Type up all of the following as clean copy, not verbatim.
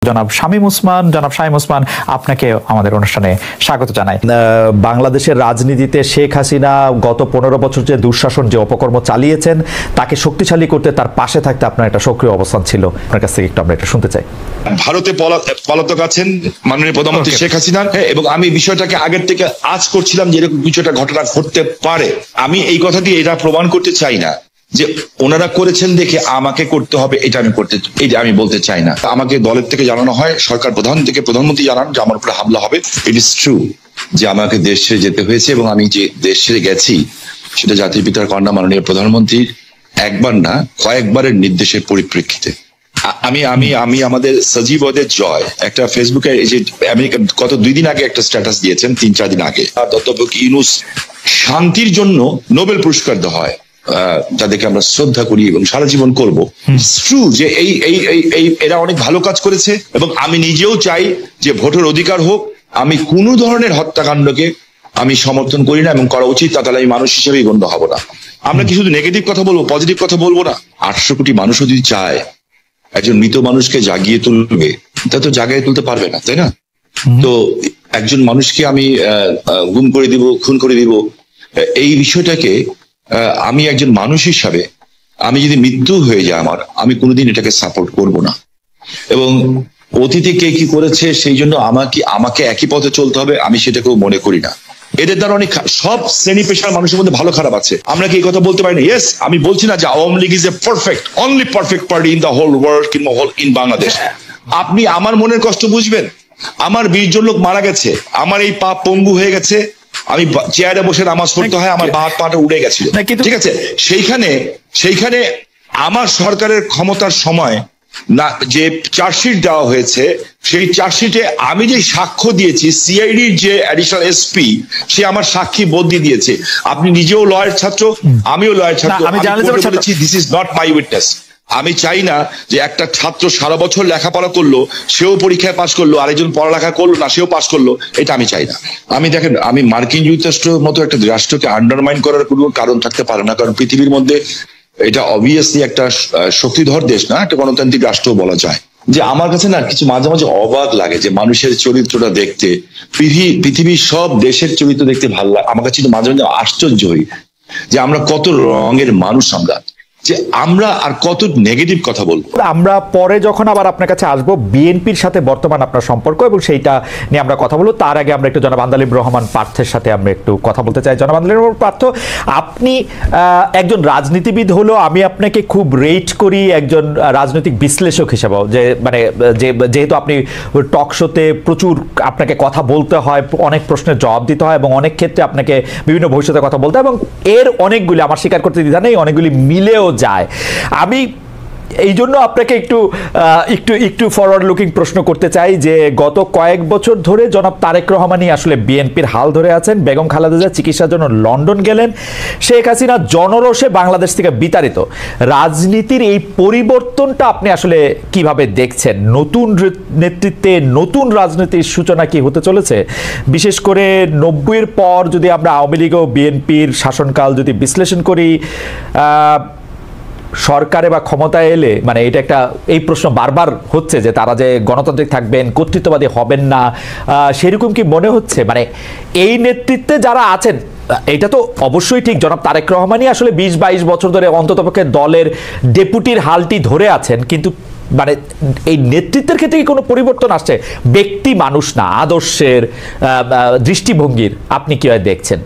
জনাব শামীম ওসমান, আপনাকে আমাদের অনুষ্ঠানে স্বাগত জানাই। বাংলাদেশের রাজনীতিতে শেখ হাসিনা গত 15 বছর যে দুঃশাসন, যে অপকর্ম চালিয়েছেন, তাকে শক্তিশালী করতে, তার পাশে থাকতে আপনার একটা সক্রিয় অবস্থান ছিল। আপনার কাছ থেকে একটু আমরা এটা শুনতে চাই। ভারতে পলাতক আছেন মাননীয় প্রধানমন্ত্রী শেখ হাসিনা, এবং আমি বিষয়টাকে আগের থেকে আজ করছিলাম যে এরকম কিছু একটা ঘটনা ঘটতে পারে। আমি এই কথা দিয়ে এটা প্রমাণ করতে চাই না যে ওনারা করেছেন দেখে আমাকে করতে হবে, এটা আমি বলতে চাই না। আমাকে দলের থেকে জানানো হয়, সরকার প্রধান থেকে প্রধানমন্ত্রী জানান যে আমার উপরে হামলা হবে। ইট ইজ ট্রু যে আমাকে দেশ ছেড়ে যেতে হয়েছে, এবং আমি যে দেশ ছেড়ে গেছি সেটা জাতির পিতার কন্যা মাননীয় প্রধানমন্ত্রীর একবার না কয়েকবারের নির্দেশের পরিপ্রেক্ষিতে। আমি আমাদের সজীব ওদের জয় একটা ফেসবুকে এই যে আমেরিকা গত 2 দিন আগে একটা স্ট্যাটাস দিয়েছেন, 3-4 দিন আগে, অধ্যাপক ইউনূস শান্তির জন্য নোবেল পুরস্কার দেওয়া হয়, যাদেরকে আমরা শ্রদ্ধা করি এবং সারা জীবন করবো। ট্রু যে এরা অনেক ভালো কাজ করেছে, এবং আমি নিজেও চাই যে ভোটের অধিকার হোক। আমি কোনো ধরনের হত্যাকাণ্ডকে আমি সমর্থন করি না, এবং করা উচিত, তাহলে আমি মানুষ হিসেবেই গণ্য হব না। আমরা কি শুধু নেগেটিভ কথা বলবো, পজিটিভ কথা বলবো না? 800 কোটি মানুষও যদি চায় একজন মৃত মানুষকে জাগিয়ে তুলবে, তা তো জাগিয়ে তুলতে পারবে না, তাই না? তো একজন মানুষকে আমি গুম করে দিব, খুন করে দিব, এই বিষয়টাকে আমি একজন মানুষ হিসাবে, আমি যদি মৃত্যু হয়ে যায় আমি কোনোদিন এটাকে সাপোর্ট করব না। এবং অতীতে কে কি করেছে সেই জন্য আমাকে একই পথে চলতে হবে, আমি সেটাকেও মনে করি না। এদের দ্বারা অনেক সব শ্রেণী পেশার মানুষের মধ্যে ভালো খারাপ আছে, আমরা কি এই কথা বলতে পারি না? ইয়েস, আমি বলছি না যে Awami League is a only perfect party in the whole world কিংবা ইন বাংলাদেশ। আপনি আমার মনের কষ্ট বুঝবেন। আমার 20 জন লোক মারা গেছে, আমার এই পা পঙ্গু হয়ে গেছে, আমি চেয়ারে বসে নামাজ পড়তে হয়, আমার বাঁ পাটা উড়ে গেছিল, ঠিক আছে? সেইখানে আমার সরকারের ক্ষমতার সময় না যে চার্জশিট দেওয়া হয়েছে, সেই চার্জশিটে আমি যে সাক্ষ্য দিয়েছি, সিআইডির যে অ্যাডিশনাল এসপি, সে আমার সাক্ষী বদলি দিয়েছে। আপনি নিজেও লয়ার ছাত্র, আমিও লয়ার ছাত্র, আমি বলেছি this is not my witness. আমি চাই না যে একটা ছাত্র সারা বছর লেখাপড়া করলো, সেও পরীক্ষায় পাশ করলো, আরেকজন পড়ালেখা করলো না, সেও পাশ করলো, এটা আমি চাই না। দেখেন, আমি মার্কিন যুক্তরাষ্ট্রের মতো একটা রাষ্ট্রকে আন্ডারমাইন করার কোনো কারণ থাকতে পারে না, কারণ পৃথিবীর মধ্যে এটা অবভিয়াসলি একটা শক্তিধর দেশ না, একটা গণতান্ত্রিক রাষ্ট্র বলা যায়। যে আমার কাছে না কিছু মাঝে মাঝে অবাক লাগে যে মানুষের চরিত্রটা দেখতে, পৃথিবীর সব দেশের চরিত্র দেখতে ভালো লাগে। আমার কাছে মাঝে মাঝে আশ্চর্য হই যে আমরা কত রঙের মানুষ, যে আমরা আর কত নেগেটিভ কথা বলবো। আমরা পরে যখন আবার আপনার কাছে আসবো, বিএনপির সাথে বর্তমান আপনার সম্পর্ক এবং সেইটা নিয়ে আমরা কথা বলবো। তার আগে আমরা একটু জনাব আন্দালিব রহমান পার্থের সাথে আমরা একটু কথা বলতে চাই। জনাব আন্দালিব রহমান পার্থ, আপনি একজন রাজনীতিবিদ হলো, আমি আপনাকে খুব রেট করি একজন রাজনৈতিক বিশ্লেষক হিসেবেও, যে মানে যেহেতু আপনি টক শোতে প্রচুর আপনাকে কথা বলতে হয়, অনেক প্রশ্নের জবাব দিতে হয়, এবং অনেক ক্ষেত্রে আপনাকে বিভিন্ন ভবিষ্যতে কথা বলতে হয়, এবং এর অনেকগুলি, আমার স্বীকার করতে দ্বিধা নেই, অনেকগুলি মিলেও যায়। আমি এই জন্য আপনাকে একটু ফরওয়ার্ড লুকিং প্রশ্ন করতে চাই যে গত কয়েক বছর ধরে জনাব তারেক রহমানই আসলে বিএনপির হাল ধরে আছেন। বেগম খালেদা জিয়া চিকিৎসার জন্য লন্ডন গেলেন, শেখ হাসিনা জনরোষে বাংলাদেশ থেকে বিতাড়িত। রাজনীতির এই পরিবর্তনটা আপনি আসলে কিভাবে দেখছেন? নতুন নেতৃত্বে নতুন রাজনীতির সূচনা কি হতে চলেছে? বিশেষ করে 90-এর পর যদি আমরা আওয়ামী লীগ ও বিএনপির শাসনকাল যদি বিশ্লেষণ করি, সরকারে বা ক্ষমতায় এলে মানে এটা একটা এই প্রশ্ন বারবার হচ্ছে যে তারা যে গণতান্ত্রিক থাকবেন, কর্তৃত্ববাদী হবেন না, সেরকম কি মনে হচ্ছে? মানে এই নেতৃত্বে যারা আছেন, এটা তো অবশ্যই ঠিক, জনাব তারেক রহমানই আসলে 20-22 বছর ধরে অন্ততপক্ষে দলের ডেপুটির হালটি ধরে আছেন, কিন্তু মানে এই নেতৃত্বের ক্ষেত্রে কি কোনো পরিবর্তন আসছে? ব্যক্তি মানুষ না, আদর্শের, দৃষ্টিভঙ্গির আপনি কিভাবে দেখছেন?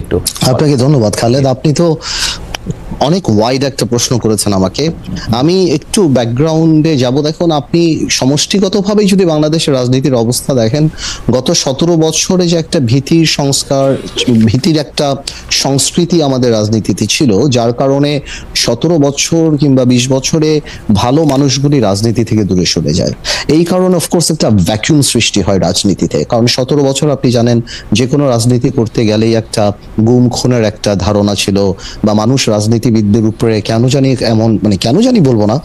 একটু আপনাকে ধন্যবাদ খালেদ, আপনি তো অনেক ওয়াইড একটা প্রশ্ন করেছেন আমাকে। আমি একটু ব্যাকগ্রাউন্ডে যাব। দেখুন, আপনি সমষ্টিগতভাবেই যদি বাংলাদেশের রাজনীতির অবস্থা দেখেন, গত 17 বছরে যে একটা ভীতির সংস্কার, ভীতির একটা সংস্কৃতি আমাদের রাজনীতিতে ছিল, যার কারণে 17 বছর কিংবা 20 বছরে ভালো মানুষগুলি রাজনীতি থেকে দূরে সরে যায়। এই কারণে অফকোর্স একটা ভ্যাকুয়াম সৃষ্টি হয় রাজনীতিতে, কারণ 17 বছর আপনি জানেন যে কোনো রাজনীতি করতে গেলেই একটা গুম খুনের একটা ধারণা ছিল, বা মানুষ রাজনীতিবিদদের উপরে কেন জানি এমন, মানে কেন জানি বলবো না,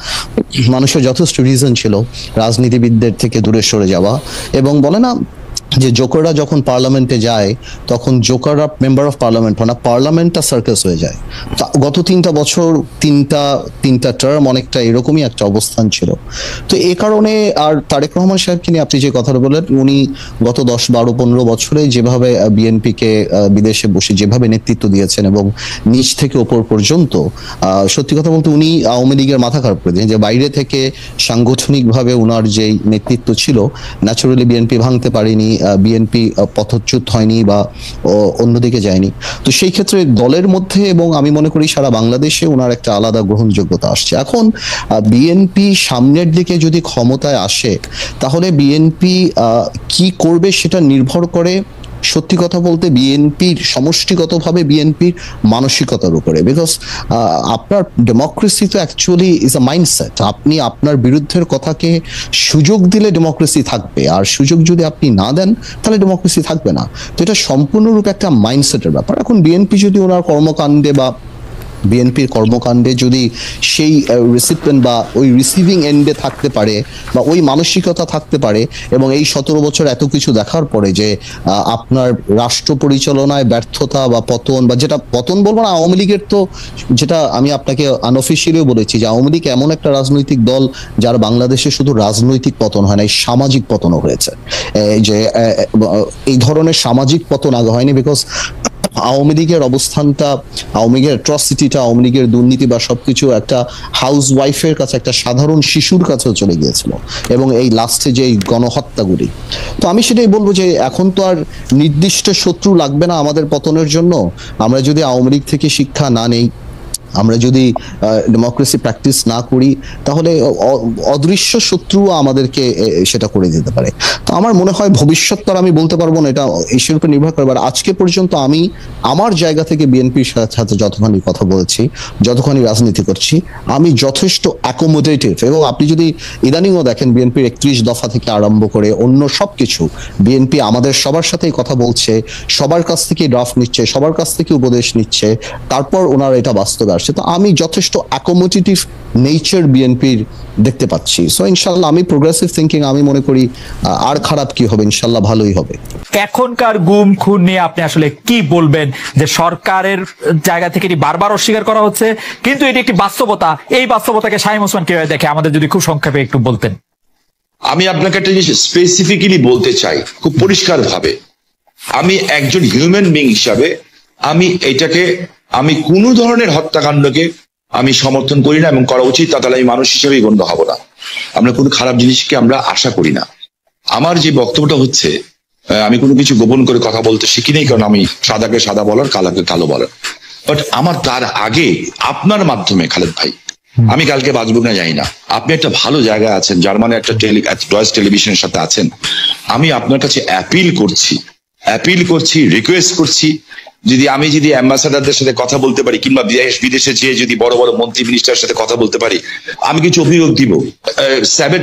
মানুষের যথেষ্ট রিজন ছিল রাজনীতিবিদদের থেকে দূরে সরে যাওয়া। এবং বলে না, যে জোকাররা যখন পার্লামেন্টে যায় তখন জোকাররা মেম্বার অফ পার্লামেন্ট হয় না, পার্লামেন্টটা সার্কাস হয়ে যায়। গত 3টা বছর তিনটা টার্ম অনেকটা এরকমই একটা অবস্থান ছিল। তো এ কারণে আর তারেক রহমান সাহেবকে নিয়ে আপনি যে কথাটা বললেন, উনি গত 10, 12, 15 বছরে যেভাবে বিএনপিকে বিদেশে বসে যেভাবে নেতৃত্ব দিয়েছেন এবং নিচ থেকে ওপর পর্যন্ত, সত্যি কথা বলতে উনি আওয়ামী লীগের মাথা খারাপ করে দিয়েছেন। যে বাইরে থেকে সাংগঠনিকভাবে উনার যেই নেতৃত্ব ছিল, ন্যাচুরালি বিএনপি ভাঙতে পারেনি, বিএনপি পথচ্যুত হয়নি বা অন্যদিকে যায়নি। তো সেই ক্ষেত্রে দলের মধ্যে এবং আমি মনে করি সারা বাংলাদেশে ওনার একটা আলাদা গ্রহণযোগ্যতা আসছে। এখন বিএনপি সামনের দিকে যদি ক্ষমতায় আসে তাহলে বিএনপি কি করবে সেটা নির্ভর করে সত্যি কথা বলতে বিএনপির সমষ্টিগতভাবে বিএনপির মানসিকতার উপরে। বিকজ আপনার ডেমোক্রেসি তো অ্যাকচুয়ালি ইজ আ মাইন্ডসেট। আপনি আপনার বিরুদ্ধের কথাকে সুযোগ দিলে ডেমোক্রেসি থাকবে, আর সুযোগ যদি আপনি না দেন তাহলে ডেমোক্রেসি থাকবে না। তো এটা সম্পূর্ণরূপে একটা মাইন্ডসেটের ব্যাপার। এখন বিএনপি যদি ওনার কর্মকাণ্ডে বা বিএনপির কর্মকাণ্ডে যদি সেই রিসিপিয়েন্ট বা ওই রিসিভিং এন্ডে থাকতে পারে বা ওই মানসিকতা থাকতে পারে, এবং এই 17 বছর এত কিছু দেখার পরে যে আপনার রাষ্ট্র পরিচালনায় ব্যর্থতা বা পতন, বা যেটা পতন বলবো না, আওয়ামী লীগের তো, যেটা আমি আপনাকে আনঅফিসিয়ালিও বলেছি যে আওয়ামী লীগ এমন একটা রাজনৈতিক দল যার বাংলাদেশে শুধু রাজনৈতিক পতন হয় না, এই সামাজিক পতনও হয়েছে। যে এই ধরনের সামাজিক পতন আগে হয়নি, বিকজ আওয়ামী লীগের অবস্থানটা, আওয়ামী লীগের অ্যাট্রসিটিটা, আওয়ামী লীগের দুর্নীতি বা সবকিছু একটা হাউস ওয়াইফের কাছে, একটা সাধারণ শিশুর কাছেও চলে গিয়েছিল, এবং এই লাস্টে যে গণহত্যাগুলি। তো আমি সেটাই বলবো যে এখন তো আর নির্দিষ্ট শত্রু লাগবে না আমাদের পতনের জন্য। আমরা যদি আওয়ামী লীগ থেকে শিক্ষা না নেই, আমরা যদি ডেমোক্রেসি প্র্যাকটিস না করি, তাহলে অদৃশ্য শত্রু আমাদেরকে সেটা করে দিতে পারে। তো আমার মনে হয় ভবিষ্যৎ তো আমি বলতে পারবো না, এটা এর উপর নির্ভর করে। আজকে পর্যন্ত আমি আমার জায়গা থেকে বিএনপির সাথে যতখানি কথা বলছি, যতখানি রাজনীতি করছি, আমি যথেষ্ট অ্যাকোমোডেটিভ। এবং আপনি যদি ইদানিংও দেখেন বিএনপির 31 দফা থেকে আরম্ভ করে অন্য সবকিছু, বিএনপি আমাদের সবার সাথেই কথা বলছে, সবার কাছ থেকে ড্রাফট নিচ্ছে, সবার কাছ থেকে উপদেশ নিচ্ছে, তারপর ওনারা এটা বাস্তবে আসছে। তো আমি যথেষ্ট অ্যাকোমোডেটিভ নেচার বিএনপির দেখতে পাচ্ছি। সো ইনশাল্লাহ আমি প্রোগ্রেসিভ থিঙ্কিং, আমি মনে করি আর খারাপ কি হবে, ইনশাল্লাহ ভালোই হবে। এখনকার গুম খুন নিয়ে আপনি আসলে কি বলবেন? যে সরকারের জায়গা থেকে এটি বারবার অস্বীকার করা হচ্ছে, কিন্তু এটি একটি বাস্তবতা। এই বাস্তবতাকে শামীম ওসমান কিভাবে দেখে, আমাদের যদি খুব সংক্ষেপে একটু বলতেন। আমি আপনাকে একটা জিনিস স্পেসিফিক্যালি বলতে চাই খুব পরিষ্কার ভাবে। আমি একজন হিউম্যান বিং হিসাবে আমি কোনো ধরনের হত্যাকাণ্ডকে আমি সমর্থন করি না, এবং করা উচিত তা তাহলে আমি মানুষ হিসেবেই গণ্য হব না। আমরা কোনো খারাপ জিনিসকে আমরা আশা করি না। আমার যে বক্তব্যটা হচ্ছে, আমি কোনো কিছু গোপন করে কথা বলতে শিখি নেই, কারণ আমি সাদাকে সাদা বলার, কালাকে কালো বলার। বাট আমার তার আগে আপনার মাধ্যমে খালেদ ভাই, আমি কালকে বাঁচব না জানি না, আপনি একটা ভালো জায়গায় আছেন, জার্মানি একটা ডয়েচ টেলিভিশনের সাথে আছেন। আমি আপনার কাছে অ্যাপিল করছি, রিকোয়েস্ট করছি, যদি অ্যাম্বাসাডারদের সাথে কথা বলতে পারি, কিংবা বিদেশে যেয়ে যদি বড় বড় মন্ত্রী মিনিস্টারের সাথে কথা বলতে পারি, আমি কিছু অভিযোগ দিব।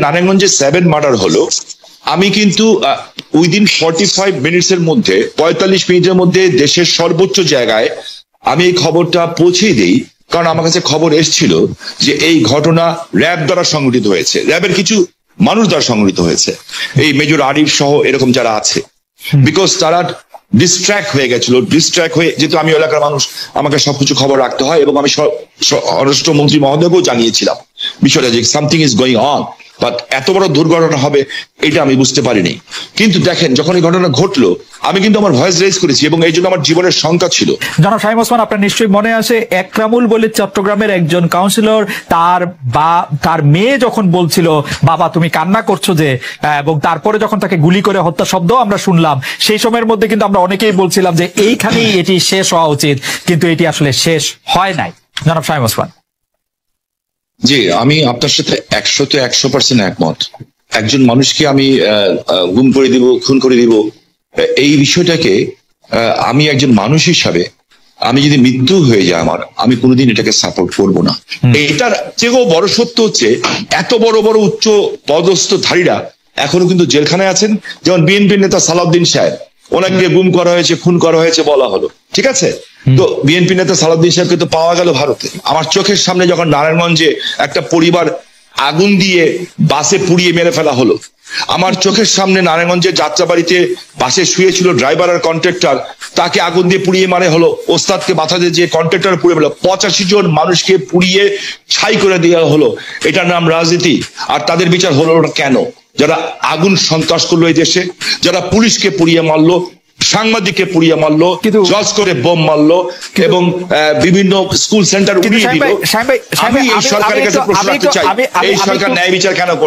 নারায়ণগঞ্জে 7 মার্ডার হলো, আমি কিন্তু উইদিন 45 মিনিটসের মধ্যে, 45 মিনিটের মধ্যে দেশের সর্বোচ্চ জায়গায় আমি এই খবরটা পৌঁছে দিই, কারণ আমার কাছে খবর এসেছিল যে এই ঘটনা র্যাব দ্বারা সংঘটিত হয়েছে, র্যাবের কিছু মানুষ দ্বারা সংঘটিত হয়েছে, এই মেজর আরিফ সহ এরকম যারা আছে। বিকজ তারা ডিস্ট্র্যাক্ট হয়ে গেছিল, যেহেতু আমি এলাকার মানুষ, আমাকে সবকিছু খবর রাখতে হয়, এবং আমি স্বরাষ্ট্রমন্ত্রী মহোদয়কেও জানিয়েছিলাম বিষয়টা, যে something is going on, but এত বড় দুর্ঘটনা হবে এটা আমি বুঝতে পারিনি। কিন্তু দেখেন, যখন এই ঘটনা ঘটলো, আমি কিন্তু আমার ভয়েস রেজ করেছি, এবং এই জন্য আমার জীবনের শঙ্কা ছিল। জনাব শামীম ওসমান, আপনার নিশ্চয়ই মনে আছে একরামুল বলে চট্টগ্রামের একজন কাউন্সিলর, তার মেয়ে যখন বলছিল বাবা তুমি কান্না করছো যে, এবং তারপরে যখন তাকে গুলি করে হত্যা শব্দ আমরা শুনলাম, সেই সময়ের মধ্যে কিন্তু আমরা অনেকেই বলছিলাম যে এইখানেই এটি শেষ হওয়া উচিত, কিন্তু এটি আসলে শেষ হয় নাই। জনাব শামীম ওসমান। জি, আমি আপনার সাথে 100% একমত। একজন মানুষকে আমি গুম করে দিব, খুন করে দিব, এই বিষয়টাকে আমি একজন মানুষ হিসাবে, আমি যদি মৃত্যু হয়ে যায় আমার, আমি কোনোদিন এটাকে সাপোর্ট করব না। এটার চেয়েও বড় সত্য হচ্ছে, এত বড় বড় উচ্চ পদস্থধারীরা এখনো কিন্তু জেলখানায় আছেন। যেমন বিএনপির নেতা সালাউদ্দিন সাহেব, ওনাকে গুম করা হয়েছে, খুন করা হয়েছে বলা হলো, ঠিক আছে। তো বিএনপি নেতা সালাউদ্দিন সাহেবকে তো পাওয়া গেল ভারতে। আমার চোখের সামনে যখন নারায়ণগঞ্জে একটা পরিবার আগুন দিয়ে বাসে পুড়িয়ে মেরে ফেলা হলো। আমার চোখের সামনে নারায়ণগঞ্জের যাত্রাবাড়িতে বাসে শুয়েছিল ড্রাইভার আর কন্ট্রাক্টর, তাকে আগুন দিয়ে পুড়িয়ে মারে হলো। ওস্তাদকে বাঁচাতে যে কন্ট্রাক্টর পুড়িয়ে ফেলো, 85 জন মানুষকে পুড়িয়ে ছাই করে দেওয়া হলো। এটার নাম রাজনীতি? আর তাদের বিচার হলো না কেন? যারা আগুন সন্ত্রাস করলো এই দেশে, যারা পুলিশকে পুড়িয়ে মারলো, সাংবাদিককে পুড়িয়ে মারলো, জজ করে বোম মারলো এবং বিভিন্ন স্কুল সেন্টার উড়িয়ে দিল। আমি এই সরকারের কাছে প্রশ্ন রাখতে চাই, এই সরকার ন্যায় বিচার কেন করছে?